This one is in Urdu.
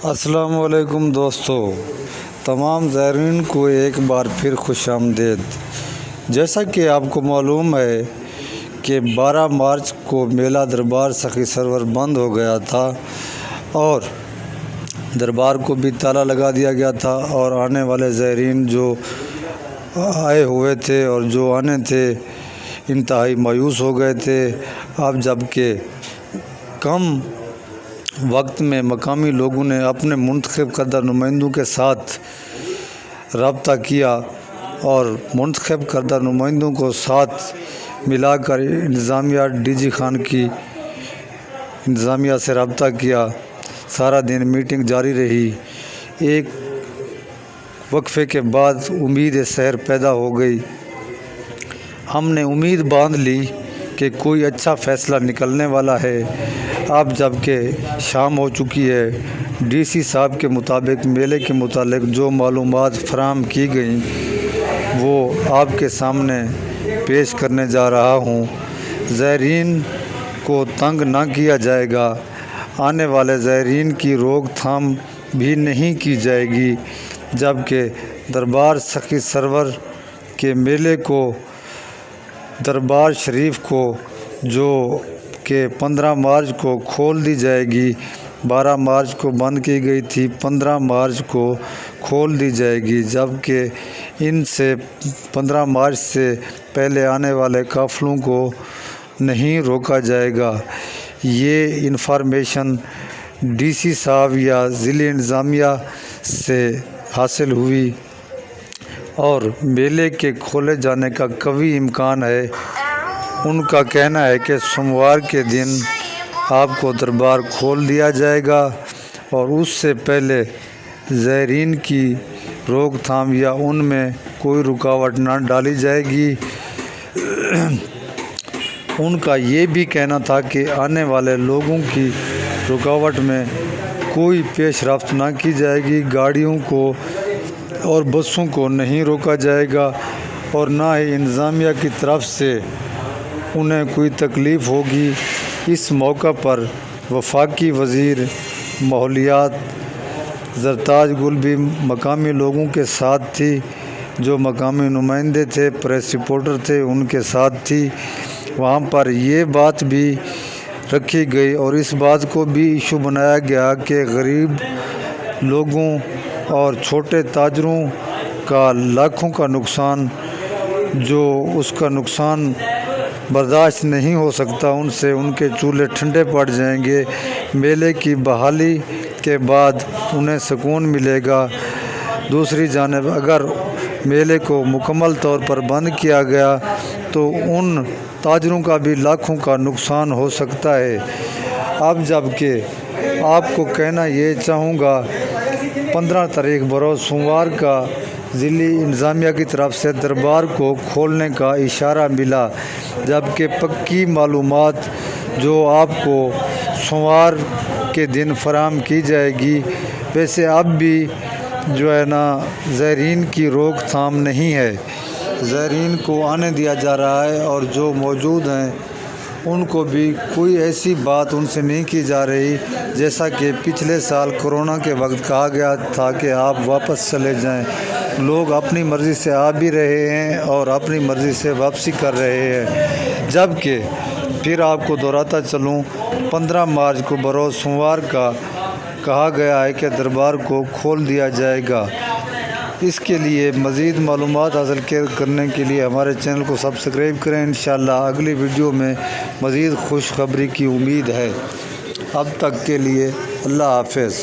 السلام علیکم دوستو، تمام زائرین کو ایک بار پھر خوش آمدید۔ جیسا کہ آپ کو معلوم ہے کہ 12 مارچ کو میلہ دربار سخی سرور بند ہو گیا تھا اور دربار کو بھی تالا لگا دیا گیا تھا، اور آنے والے زائرین جو آئے ہوئے تھے اور جو آنے تھے انتہائی مایوس ہو گئے تھے۔ اب جب کہ کم وقت میں مقامی لوگوں نے اپنے منتخب کردہ نمائندوں کے ساتھ رابطہ کیا اور منتخب کردہ نمائندوں کو ساتھ ملا کر انتظامیہ ڈی جی خان کی انتظامیہ سے رابطہ کیا، سارا دن میٹنگ جاری رہی۔ ایک وقفے کے بعد امید سحر پیدا ہو گئی۔ ہم نے امید باندھ لی کہ کوئی اچھا فیصلہ نکلنے والا ہے۔ اب جب کہ شام ہو چکی ہے، ڈی سی صاحب کے مطابق میلے کے متعلق جو معلومات فراہم کی گئیں وہ آپ کے سامنے پیش کرنے جا رہا ہوں۔ زائرین کو تنگ نہ کیا جائے گا، آنے والے زائرین کی روک تھام بھی نہیں کی جائے گی، جبکہ دربار سخی سرور کے میلے کو دربار شریف کو جو کہ 15 مارچ کو کھول دی جائے گی، 12 مارچ کو بند کی گئی تھی، 15 مارچ کو کھول دی جائے گی، جبکہ ان سے 15 مارچ سے پہلے آنے والے قافلوں کو نہیں روکا جائے گا۔ یہ انفارمیشن ڈی سی صاحب یا ضلع انتظامیہ سے حاصل ہوئی اور میلے کے کھولے جانے کا قوی امکان ہے۔ ان کا کہنا ہے کہ سوموار کے دن آپ کو دربار کھول دیا جائے گا اور اس سے پہلے زائرین کی روک تھام یا ان میں کوئی رکاوٹ نہ ڈالی جائے گی۔ ان کا یہ بھی کہنا تھا کہ آنے والے لوگوں کی رکاوٹ میں کوئی پیش رفت نہ کی جائے گی، گاڑیوں کو اور بسوں کو نہیں روکا جائے گا اور نہ ہی انتظامیہ کی طرف سے انہیں کوئی تکلیف ہوگی۔ اس موقع پر وفاقی وزیر ماحولیات زرتاج گل بھی مقامی لوگوں کے ساتھ تھی، جو مقامی نمائندے تھے، پریس رپورٹر تھے، ان کے ساتھ تھی۔ وہاں پر یہ بات بھی رکھی گئی اور اس بات کو بھی ایشو بنایا گیا کہ غریب لوگوں اور چھوٹے تاجروں کا لاکھوں کا نقصان، جو اس کا نقصان برداشت نہیں ہو سکتا، ان سے ان کے چولہے ٹھنڈے پڑ جائیں گے۔ میلے کی بحالی کے بعد انہیں سکون ملے گا۔ دوسری جانب اگر میلے کو مکمل طور پر بند کیا گیا تو ان تاجروں کا بھی لاکھوں کا نقصان ہو سکتا ہے۔ اب جب کہ آپ کو کہنا یہ چاہوں گا، 15 تاریخ بروز سوموار کا ضلعی انتظامیہ کی طرف سے دربار کو کھولنے کا اشارہ ملا، جبکہ پکی معلومات جو آپ کو سوموار کے دن فراہم کی جائے گی۔ ویسے اب بھی جو ہے نا زائرین کی روک تھام نہیں ہے، زائرین کو آنے دیا جا رہا ہے اور جو موجود ہیں ان کو بھی کوئی ایسی بات ان سے نہیں کی جا رہی جیسا کہ پچھلے سال کورونا کے وقت کہا گیا تھا کہ آپ واپس چلے جائیں۔ لوگ اپنی مرضی سے آ بھی رہے ہیں اور اپنی مرضی سے واپسی کر رہے ہیں، جبکہ پھر آپ کو دہراتا چلوں 15 مارچ کو بروز سوموار کا کہا گیا ہے کہ دربار کو کھول دیا جائے گا۔ اس کے لیے مزید معلومات حاصل کرنے کے لیے ہمارے چینل کو سبسکرائب کریں۔ انشاءاللہ اگلی ویڈیو میں مزید خوشخبری کی امید ہے۔ اب تک کے لیے اللہ حافظ۔